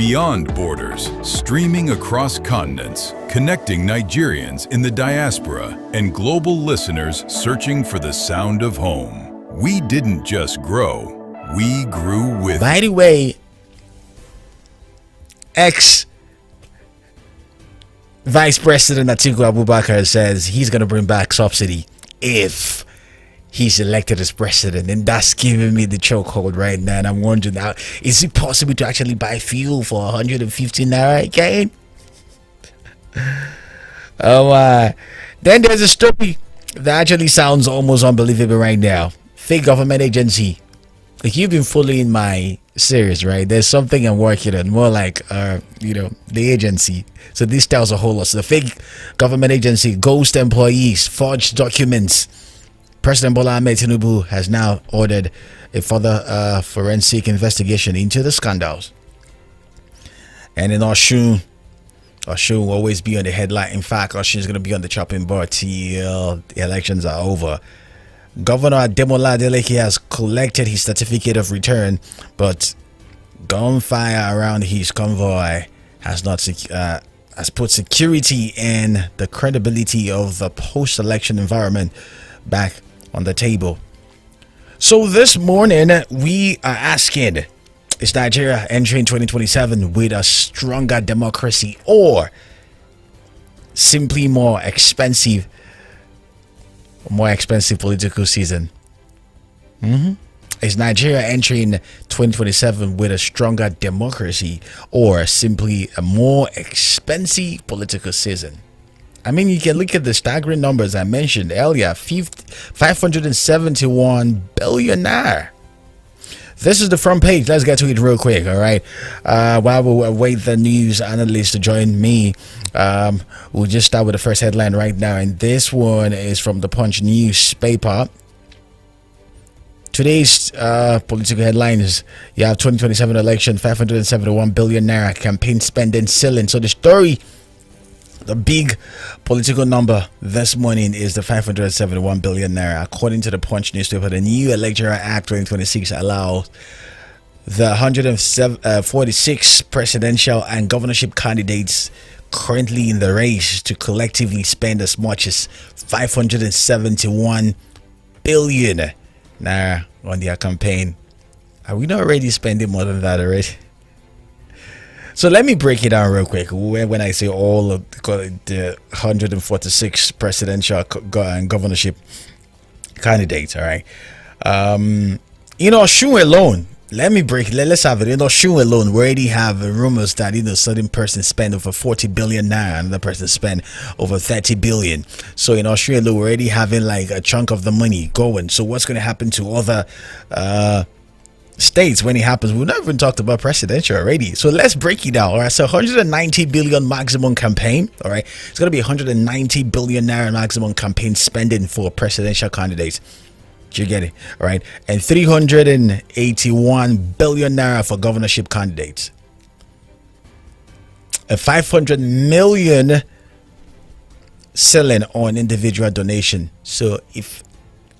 beyond borders, streaming across continents, connecting Nigerians in the diaspora and global listeners searching for the sound of home. We didn't just grow, we grew with. By the way, ex-Vice President Atiku Abubakar says he's going to bring back subsidy if he's elected as president, and that's giving me the chokehold right now. And I'm wondering now, is it possible to actually buy fuel for 150 naira again? Oh my. Then there's a story that actually sounds almost unbelievable right now. Fake government agency. Like, you've been following my series, right? There's something I'm working on, more like the agency. So this tells a whole lot. So the fake government agency, ghost employees, forged documents. President Bola Ahmed Tinubu has now ordered a further forensic investigation into the scandals. And in Osun will always be on the headline. In fact, Osun is going to be on the chopping board till the elections are over. Governor Ademola Adeleke has collected his certificate of return, but gunfire around his convoy has put security and the credibility of the post-election environment back on the table. So this morning we are asking, is Nigeria entering 2027 with a stronger democracy or simply more expensive political season? Is Nigeria entering 2027 with a stronger democracy or simply a more expensive political season? I mean, you can look at the staggering numbers I mentioned earlier. 571 billion naira. This is the front page. Let's get to it real quick, all right? While we await the news analyst to join me, we'll just start with the first headline right now. And this one is from the Punch newspaper. Today's political headlines: you have 2027 election, 571 billion naira campaign spending ceiling. So the story, the big political number this morning is the 571 billion naira. According to the Punch newspaper, the new Electoral Act 2026 allows the 146 presidential and governorship candidates currently in the race to collectively spend as much as 571 billion naira on their campaign. Are we not already spending more than that already? So let me break it down real quick. When I say all of the 146 presidential and governorship candidates, all right. Osun alone, let's have it. In Osun alone, we already have rumors that certain person spent over 40 billion naira, another person spent over 30 billion. So in Osun alone, we're already having like a chunk of the money going. So what's going to happen to other states when it happens? We've not even talked about presidential already. So let's break it down. All right, so 190 billion maximum campaign. All right, it's going to be 190 billion naira maximum campaign spending for presidential candidates. Do you get it? All right, and 381 billion naira for governorship candidates. A 500 million ceiling on individual donation. So if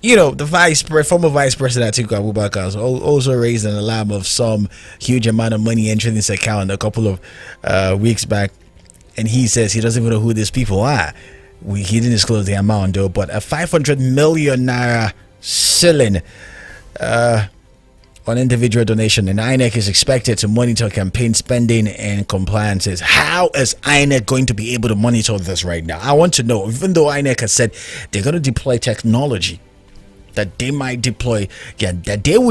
the former vice president Atiku Abubakar has also raised an alarm of some huge amount of money entering this account a couple of weeks back, and he says he doesn't even know who these people are. He didn't disclose the amount though, but a 500 million naira ceiling on individual donation, and INEC is expected to monitor campaign spending and compliances. How is INEC going to be able to monitor this right now? I want to know. Even though INEC has said they're going to deploy technology, that they would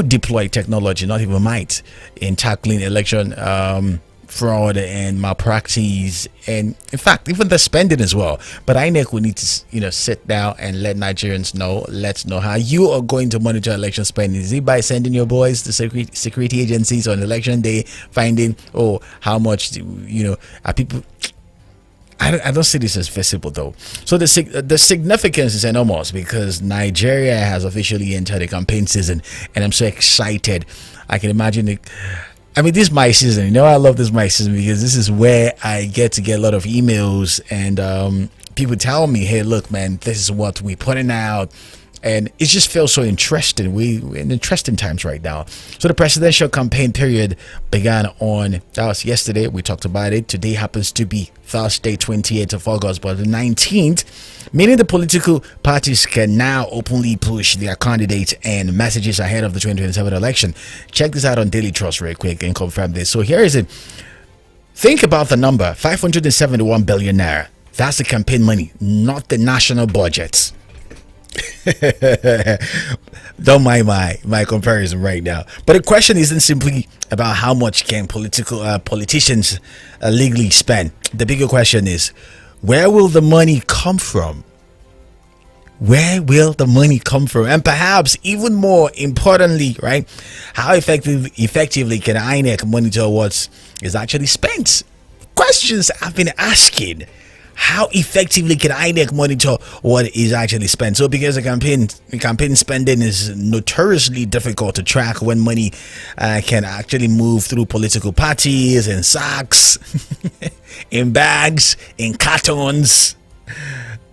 deploy technology, not even might, in tackling election fraud and malpractice, and in fact even the spending as well. But INEC will need to sit down and let Nigerians know. Let's know how you are going to monitor election spending. Is it by sending your boys to security agencies on election day, finding how much are people? I don't see this as visible though. So the significance is enormous because Nigeria has officially entered the campaign season, and I'm so excited. I can imagine it. I mean, this is my season. I love this my season because this is where I get a lot of emails and people tell me, hey, look, man, this is what we're putting out. And it just feels so interesting. We're in interesting times right now. So the presidential campaign period began on, that was yesterday. We talked about it. Today happens to be Thursday, 28th of August, but the 19th, meaning the political parties can now openly push their candidates and messages ahead of the 2027 election. Check this out on Daily Trust real quick and confirm this. So here is it. Think about the number, 571 billion naira. That's the campaign money, not the national budgets. Don't mind my comparison right now. But the question isn't simply about how much can politicians legally spend. The bigger question is, where will the money come from? Where will the money come from? And perhaps even more importantly, right, how effectively can INEC monitor what is actually spent? Questions I've been asking. How effectively can INEC monitor what is actually spent? So because the campaign spending is notoriously difficult to track when money can actually move through political parties in sacks, in bags, in cartons,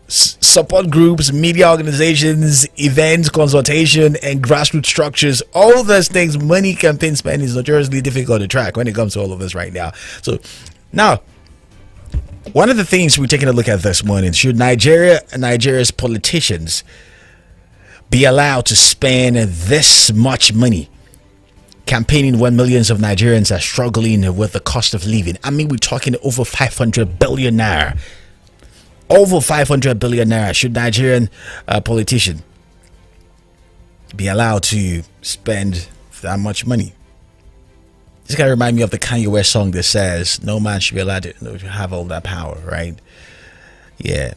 support groups, media organizations, events, consultation, and grassroots structures. All those things, money campaign spending is notoriously difficult to track when it comes to all of this right now. So now, one of the things we're taking a look at this morning, should Nigeria's politicians be allowed to spend this much money campaigning when millions of Nigerians are struggling with the cost of living? I mean, we're talking over 500 billion naira. Over 500 billion naira. Should Nigerian politician be allowed to spend that much money? This kind of remind me of the Kanye West song that says, no man should be allowed to have all that power, right? Yeah.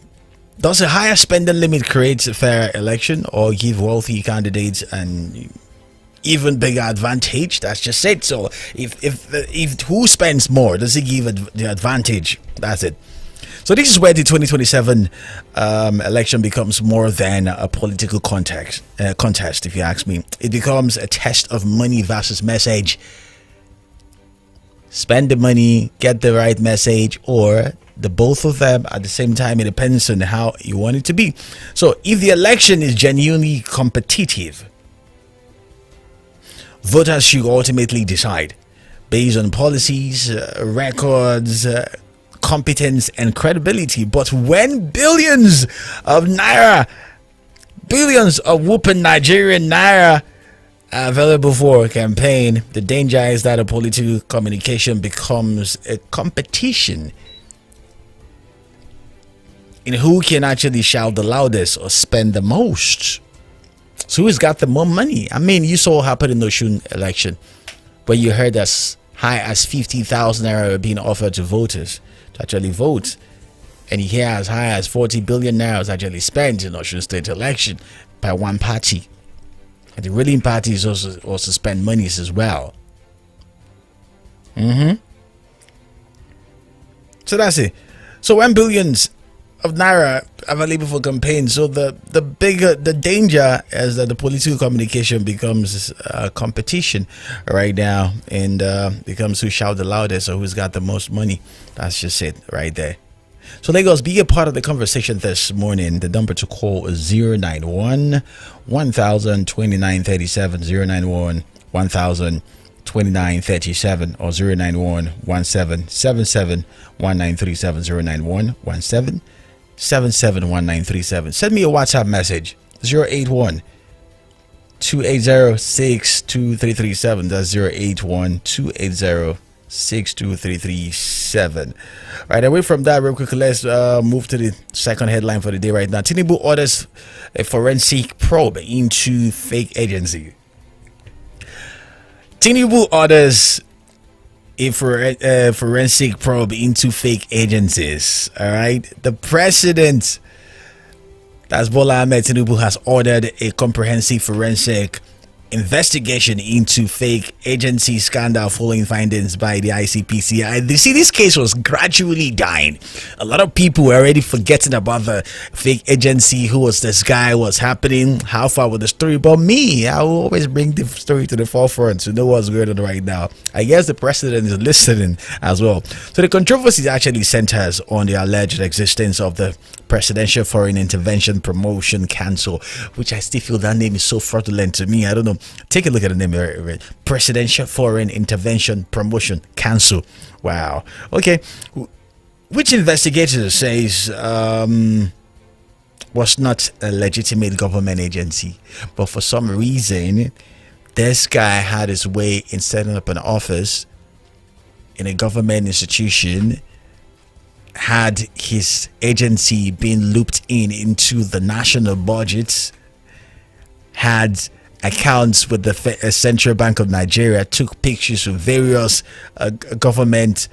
Does a higher spending limit create a fair election or give wealthy candidates an even bigger advantage? That's just it. So if who spends more, does it give the advantage? That's it. So this is where the 2027 election becomes more than a political contest, if you ask me. It becomes a test of money versus message. Spend the money, get the right message, or the both of them at the same time. It depends on how you want it to be. So if the election is genuinely competitive, voters should ultimately decide based on policies, records, competence, and credibility. But when billions of whooping Nigerian naira available for a campaign, the danger is that a political communication becomes a competition in who can actually shout the loudest or spend the most. So who's got the more money? I mean, you saw what happened in the Osun election, where you heard as high as 50,000 naira being offered to voters to actually vote, and you hear as high as 40 billion naira was actually spent in Osun State election by one party. And the ruling parties also spend monies as well. So that's it. So when billions of naira available for campaigns, so the danger is that the political communication becomes a competition right now, and becomes who shout the loudest or who's got the most money. That's just it right there. So Lagos, be a part of the conversation this morning. The number to call is 091 1000 2937, 091 1000 2937, or 091 1777 1937, 091 1777 1937. Send me a WhatsApp message, 081 280 62337. That's 081 280 62337. Right, away from that real quick, let's move to the second headline for the day right now. Tinubu orders a forensic probe into fake agency. Tinubu orders a forensic probe into fake agencies. All right, the president, that's Bola Ahmed Tinubu, has ordered a comprehensive forensic investigation into fake agency scandal following findings by the ICPC. You see, this case was gradually dying. A lot of people were already forgetting about the fake agency. Who was this guy? What's happening? How far with the story? But me, I will always bring the story to the forefront to know what's going on right now. I guess the president is listening as well. So the controversy actually centers on the alleged existence of the Presidential Foreign Intervention Promotion Council, which I still feel that name is so fraudulent to me. I don't know. Take a look at the name. Presidential Foreign Intervention Promotion Council. Wow. Okay. Which investigator says was not a legitimate government agency, but for some reason, this guy had his way in setting up an office in a government institution, had his agency being looped into the national budget, had accounts with the Central Bank of Nigeria, took pictures of various government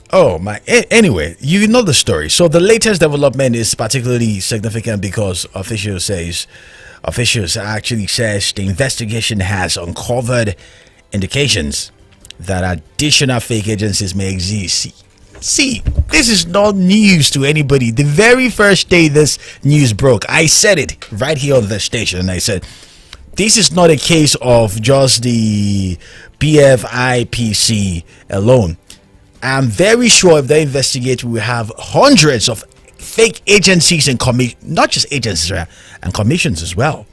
anyway, you know the story. So the latest development is particularly significant because officials actually says the investigation has uncovered indications that additional fake agencies may exist. See, this is not news to anybody. The very first day this news broke, I said it right here on the station, and I said this is not a case of just the BFIPC alone. I'm very sure if they investigate, we have hundreds of fake agencies and not just agencies, right? And commissions as well.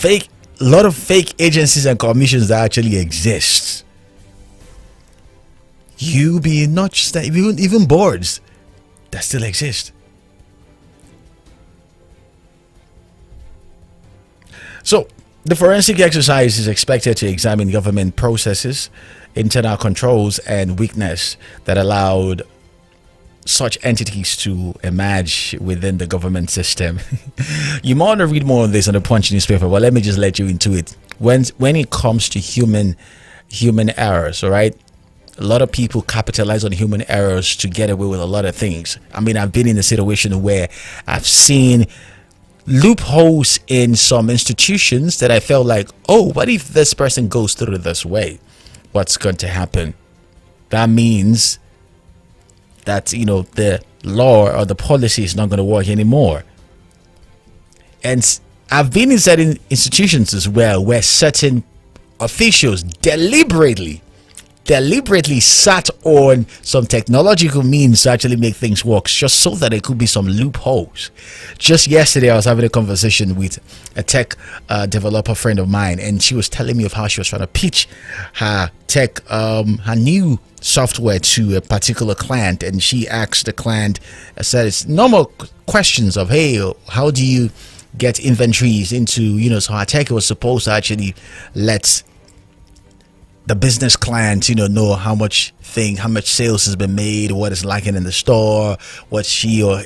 A lot of fake agencies and commissions that actually exist. Not just that, even boards that still exist. So the forensic exercise is expected to examine government processes, internal controls, and weakness that allowed such entities to emerge within the government system. You might want to read more on this on the Punch newspaper, but let me just let you into it. When it comes to human errors, all right, a lot of people capitalize on human errors to get away with a lot of things. I mean, I've been in a situation where I've seen loopholes in some institutions that I felt like, oh, what if this person goes through this way? What's going to happen? That means that, the law or the policy is not going to work anymore. And I've been in certain institutions as well where certain officials deliberately sat on some technological means to actually make things work, just so that there could be some loopholes. Just yesterday, I was having a conversation with a tech developer friend of mine, and she was telling me of how she was trying to pitch her her new software to a particular client, and she asked the client, I said, it's normal questions of, hey, how do you get inventories into, so her tech was supposed to actually let the business client, know how much sales has been made, what is lacking in the store, what he or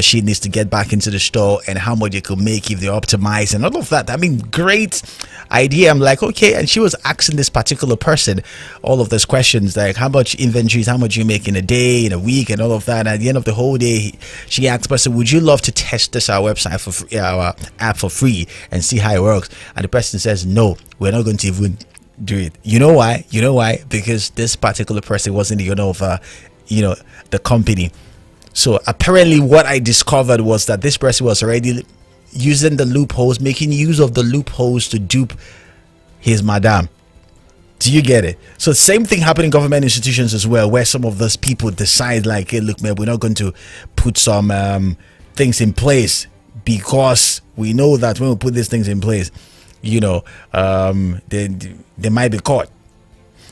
she needs to get back into the store, and how much it could make if they optimize and all of that. I mean, great idea. I'm like, okay. And she was asking this particular person all of those questions, like how much inventories, how much you make in a day, in a week, and all of that. And at the end of the whole day, she asked the person, would you love to test this our website for free, our app for free, and see how it works? And the person says, no, we're not going to even do it. You know why? Because this particular person wasn't the owner of the company. So apparently what I discovered was that this person was already using the loopholes, making use of the loopholes to dupe his madam. Do you get it? So same thing happened in government institutions as well, where some of those people decide like, hey, look, man, we're not going to put some things in place because we know that when we put these things in place, they might be caught.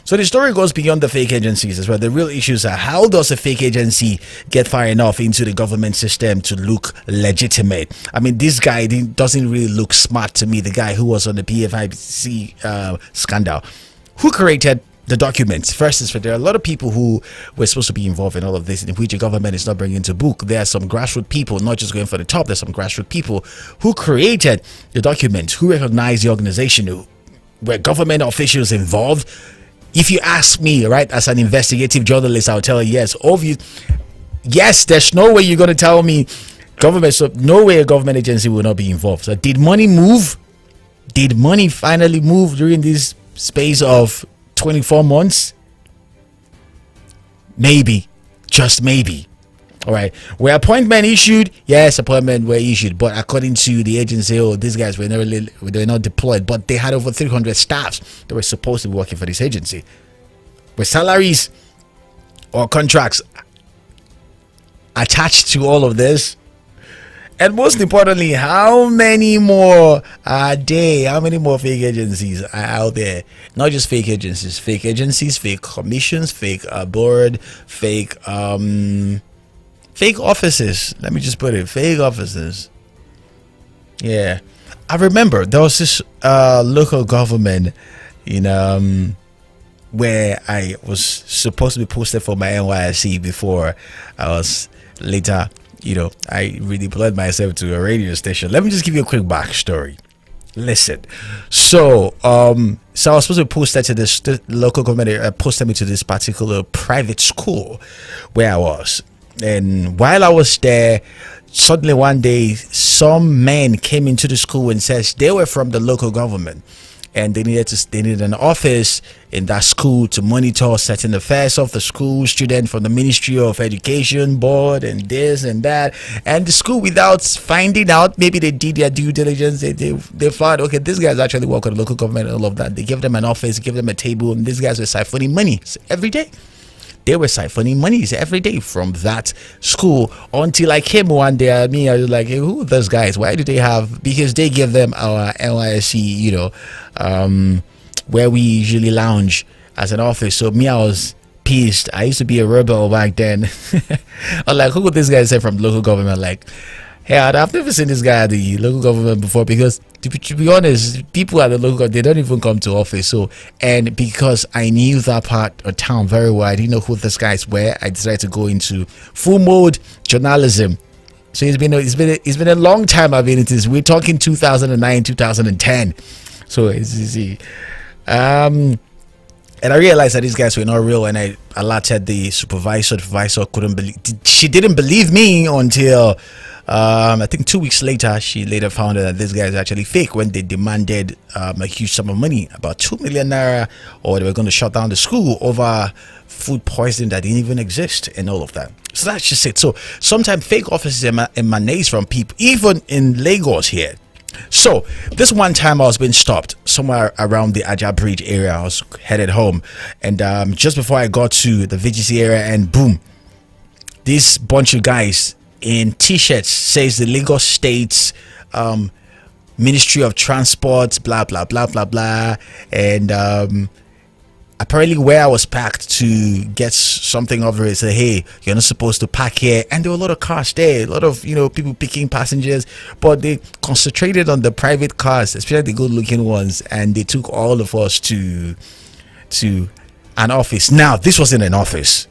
So the story goes beyond the fake agencies as well. The real issues are, how does a fake agency get far enough into the government system to look legitimate? I mean, this guy doesn't really look smart to me. The guy who was on the PFIC scandal, who created the documents. First is, there are a lot of people who were supposed to be involved in all of this, in which the government is not bringing to book. There are some grassroots people, not just going for the top. There's some grassroots people who created the documents, who recognized the organization, where government officials involved. If you ask me, right, as an investigative journalist, I'll tell you yes, there's no way you're going to tell me government. So no way a government agency will not be involved. So did money move? Did money finally move during this space of 24 months? Maybe, just maybe. All right, were appointment issued? Yes, appointment were issued, but according to the agency, these guys were not deployed, but they had over 300 staffs that were supposed to be working for this agency. With salaries or contracts, attached to all of this? And most importantly, how many more are there? How many more fake agencies are out there? Not just fake agencies, fake commissions, fake board, fake offices. Let me just put it, fake offices. Yeah, I remember there was this local government, where I was supposed to be posted for my NYSC before I was later, I redeployed myself to a radio station. Let me just give you a quick backstory. Listen, so I was supposed to be posted to this local government. Posted me to this particular private school where I was, and while I was there, suddenly one day some men came into the school and says they were from the local government, and they needed an office in that school to monitor certain affairs of the school, student from the Ministry of Education board and this and that. And the school, without finding out, maybe they did their due diligence, they found, okay, these guys actually work with the local government and all of that. They give them an office, give them a table, and these guys were siphoning money every day. They were siphoning monies every day from that school until I came one day. I was like, hey, who are those guys? Why do they have? Because they give them our NYSC, where we usually lounge as an office. So I was pissed. I used to be a rebel back then. I'm like, who would this guy say from local government? Like, hey, I've never seen this guy at the local government before, because to be honest, people at the local government, they don't even come to office. So, and because I knew that part of town very well, I didn't know who these guys were. I decided to go into full mode journalism. So it's been a long time I've been into this. We're talking 2009, 2010. So it's easy. And I realized that these guys were not real, and I alerted the supervisor. The supervisor she didn't believe me until I think 2 weeks later. She later found out that this guy is actually fake when they demanded a huge sum of money, about 2 million naira, or they were going to shut down the school over food poisoning that didn't even exist and all of that. So that's just it. So sometimes fake offices emanate from people, even in Lagos here. So this one time I was being stopped somewhere around the Aja Bridge area. I was headed home, and just before I got to the VGC area, and boom, this bunch of guys in t-shirts says the Lagos State's Ministry of Transport, blah blah blah blah blah, and apparently where I was parked to get something over it, said, hey, you're not supposed to park here. And there were a lot of cars there, a lot of people picking passengers, but they concentrated on the private cars, especially the good looking ones, and they took all of us to an office. Now this wasn't an office,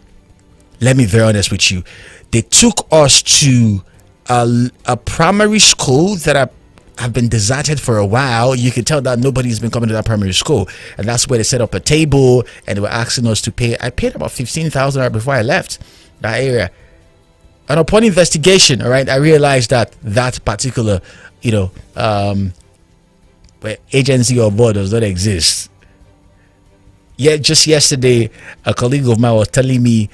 let me be very honest with you. They took us to a primary school that have been deserted for a while. You can tell that nobody's been coming to that primary school, and that's where they set up a table and they were asking us to pay. I paid about 15,000 before I left that area, and upon investigation, all right, I realized that particular agency or board does not exist. Yet just yesterday, a colleague of mine was telling me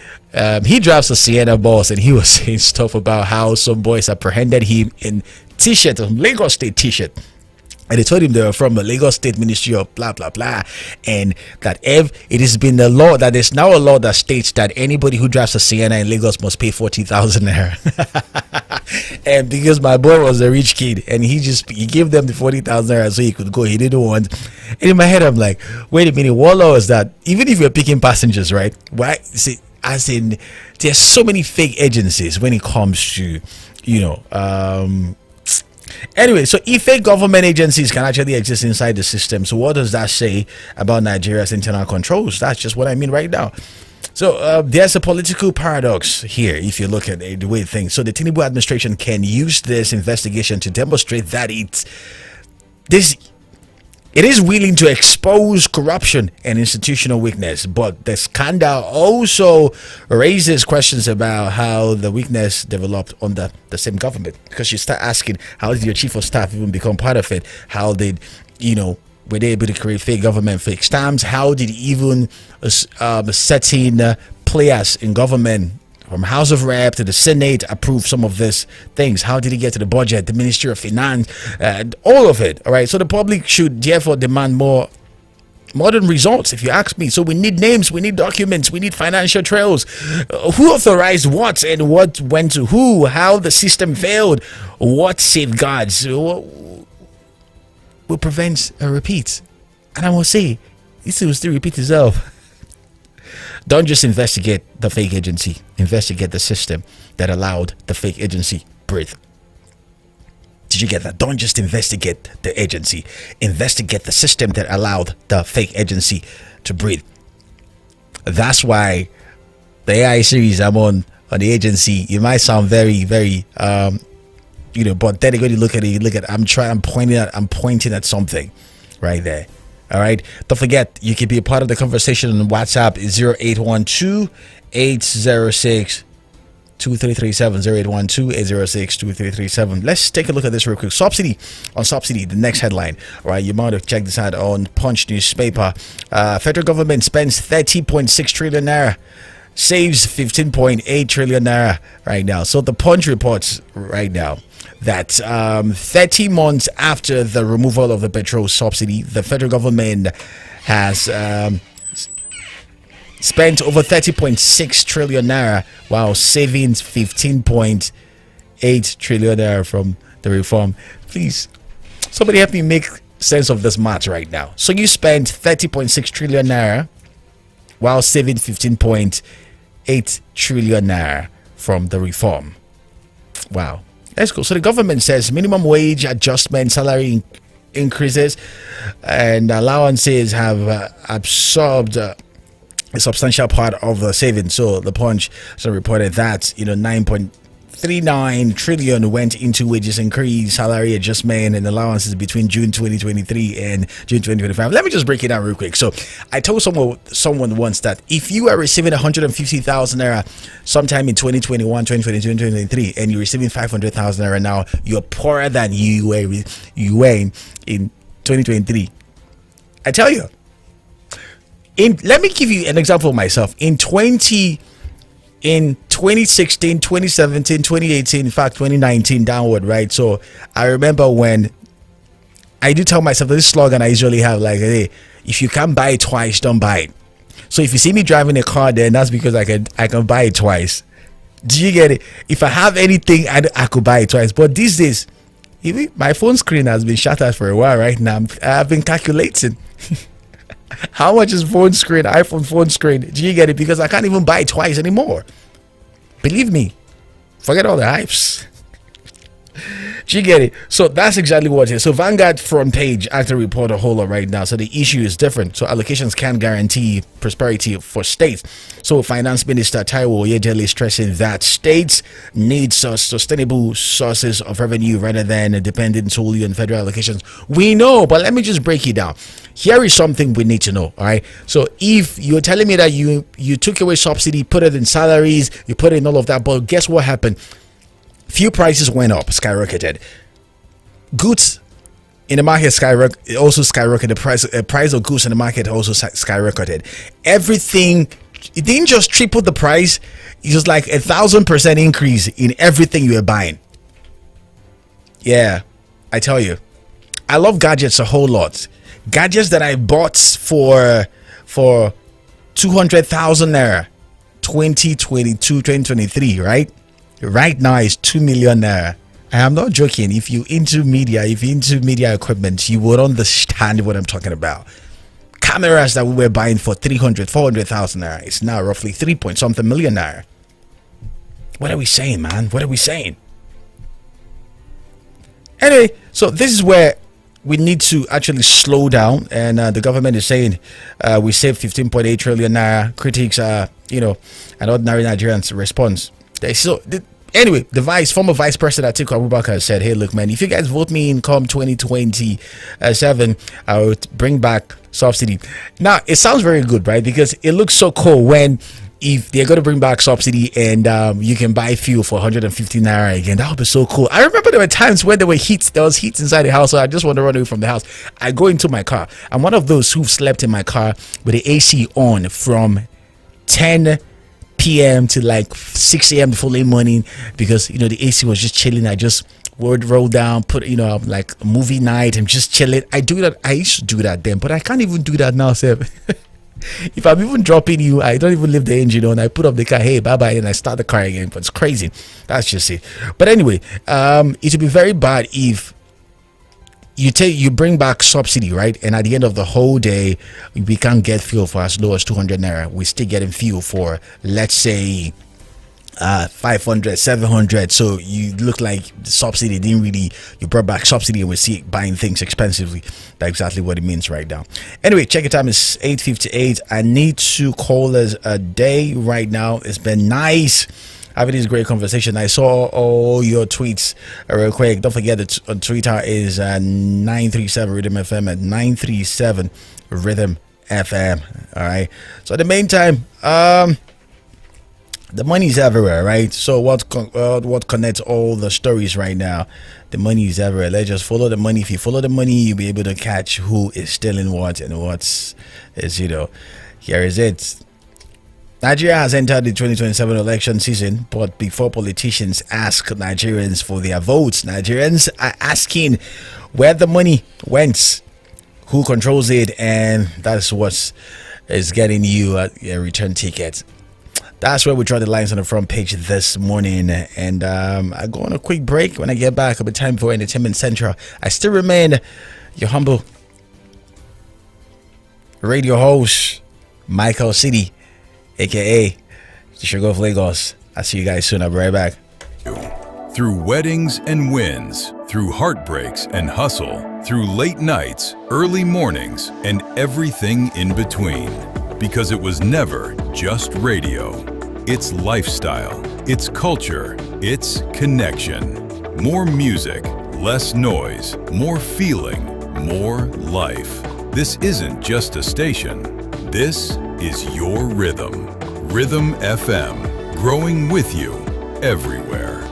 he drives a Sienna bus, and he was saying stuff about how some boys apprehended him in t-shirt, a Lagos State t-shirt, and they told him they were from the Lagos State Ministry of blah blah blah, and that if it has been the law, that there's now a law that states that anybody who drives a Sienna in Lagos must pay 40,000 naira. And because my boy was a rich kid, and he gave them the 40,000 naira so he could go, he didn't want. And in my head I'm like, wait a minute, what law is that? Even if you're picking passengers, right? Why? See, as in, there's so many fake agencies when it comes to anyway, so if fake government agencies can actually exist inside the system, so what does that say about Nigeria's internal controls? That's just what I mean right now. So there's a political paradox here if you look at the way things. So the Tinubu administration can use this investigation to demonstrate that it is willing to expose corruption and institutional weakness, but the scandal also raises questions about how the weakness developed under the same government, because you start asking, how did your chief of staff even become part of it? How did were they able to create fake government, fake stamps? How did even certain players in government, from House of Rep to the Senate, approve some of these things? How did it get to the budget, the Ministry of Finance, all of it? All right. So the public should therefore demand more modern results, if you ask me. So we need names, we need documents, we need financial trails. Who authorized what and what went to who, how the system failed, what safeguards will prevent a repeat. And I must say, this will still repeat itself. Don't just investigate the fake agency, investigate the system that allowed the fake agency breathe. Did you get that? Don't just investigate the agency, investigate the system that allowed the fake agency to breathe. That's why the AI series I'm on the agency, it might sound very, very but then when you look at it, I'm pointing at something right there. All right, don't forget, you can be a part of the conversation on WhatsApp. 0812 806 2337 0812 806 2337. Let's take a look at this real quick. Subsidy, the next headline. All right, you might have checked this out on Punch newspaper. Federal government spends 30.6 trillion naira, saves 15.8 trillion naira right now. So the Punch reports right now that 30 months after the removal of the petrol subsidy, the federal government has spent over 30.6 trillion naira while saving 15.8 trillion naira from the reform. Please, somebody help me make sense of this math right now. So you spent 30.6 trillion naira while saving 15.8 trillion naira from the reform. Wow. Let's go. So the government says minimum wage adjustment, salary increases, and allowances have absorbed a substantial part of the savings. So the Punch reported that 9.39 trillion went into wages increase, salary adjustment, and allowances between June 2023 and June 2025. Let me just break it down real quick. So I told someone once that if you are receiving 150,000 naira sometime in 2021, 2022, 2023, and you're receiving 500,000 naira now, you're poorer than you were in 2023. I tell you. Let me give you an example of myself. In 2016, 2017, 2018, in fact 2019 downward, right? So I remember when I do tell myself this slogan I usually have, like, hey, if you can't buy it twice, don't buy it. So if you see me driving a car, then that's because I can buy it twice. Do you get it? If I have anything, I could buy it twice. But these days, even my phone screen has been shattered for a while right now. I've been calculating how much is iPhone phone screen. Do you get it? Because I can't even buy it twice anymore. Believe me, forget all the hypes. Do you get it? So that's exactly what it is. So Vanguard front page actually report a whole lot right now. So the issue is different. So allocations can't guarantee prosperity for states. So Finance Minister Taiwo Oyedele stressing that states need sustainable sources of revenue rather than depending solely on federal allocations. We know, but let me just break it down. Here is something we need to know. All right. So if you're telling me that you took away subsidy, put it in salaries, you put it in all of that, but guess what happened? Fuel prices went up, skyrocketed. Goods in the market also skyrocketed. The price of goods in the market also skyrocketed. Everything, it didn't just triple the price. It was like 1,000% increase in everything you were buying. Yeah, I tell you, I love gadgets a whole lot. Gadgets that I bought for 200,000 naira, 2022, 2023, right? Right now is 2 million naira. I am not joking. If you're into media equipment, you would understand what I'm talking about. Cameras that we were buying for 300, 400,000 naira, it's now roughly 3-point-something million naira. What are we saying, man? What are we saying? Anyway, so this is where we need to actually slow down, and the government is saying we saved 15.8 trillion naira. Critics are, an ordinary Nigerians response. Anyway, the former vice president Atiku Abubakar said, hey, look, man, if you guys vote me in come 2027, I will bring back subsidy. Now, it sounds very good, right? Because it looks so cool if they're going to bring back subsidy and you can buy fuel for 150 naira again. That would be so cool. I remember there were times when there was heat inside the house, so I just want to run away from the house. I go into my car. I'm one of those who slept in my car with the AC on from 10 p.m. to like 6 a.m. the following morning because the AC was just chilling. I just would roll down, put, like a movie night and just chill it. I do that. I used to do that then, but I can't even do that now, Seb. If I'm even dropping you, I don't even leave the engine on. I put up the car, hey, bye bye, and I start the car again. But it's crazy. That's just it. But anyway, it would be very bad if you bring back subsidy, right? And at the end of the whole day, we can't get fuel for as low as 200 naira. We're still getting fuel for, let's say, 500, 700. So you look like the subsidy didn't really, you brought back subsidy and we see buying things expensively. That's exactly what it means right now. Anyway, check it time is 8:58. I need to call us a day right now. It's been nice having this great conversation. I saw all your tweets real quick. Don't forget that on Twitter is 937 Rhythm FM at 937 Rhythm FM. All right. So in the meantime, the money is everywhere, right? So what connects all the stories right now? The money is everywhere. Let's just follow the money. If you follow the money, you'll be able to catch who is stealing what and what's is, here is it. Nigeria has entered the 2027 election season, but before politicians ask Nigerians for their votes, Nigerians are asking where the money went, who controls it, and that's what is getting you a return ticket. That's where we draw the lines on the front page this morning. And I go on a quick break. When I get back, it'll be time for Entertainment Central. I still remain your humble radio host, Michael City, aka the Sugar of Lagos. I'll see you guys soon. I'll be right back. Through weddings and wins, through heartbreaks and hustle, through late nights, early mornings, and everything in between. Because it was never just radio. It's lifestyle, it's culture, it's connection. More music, less noise, more feeling, more life. This isn't just a station. This is your rhythm. Rhythm FM, growing with you everywhere.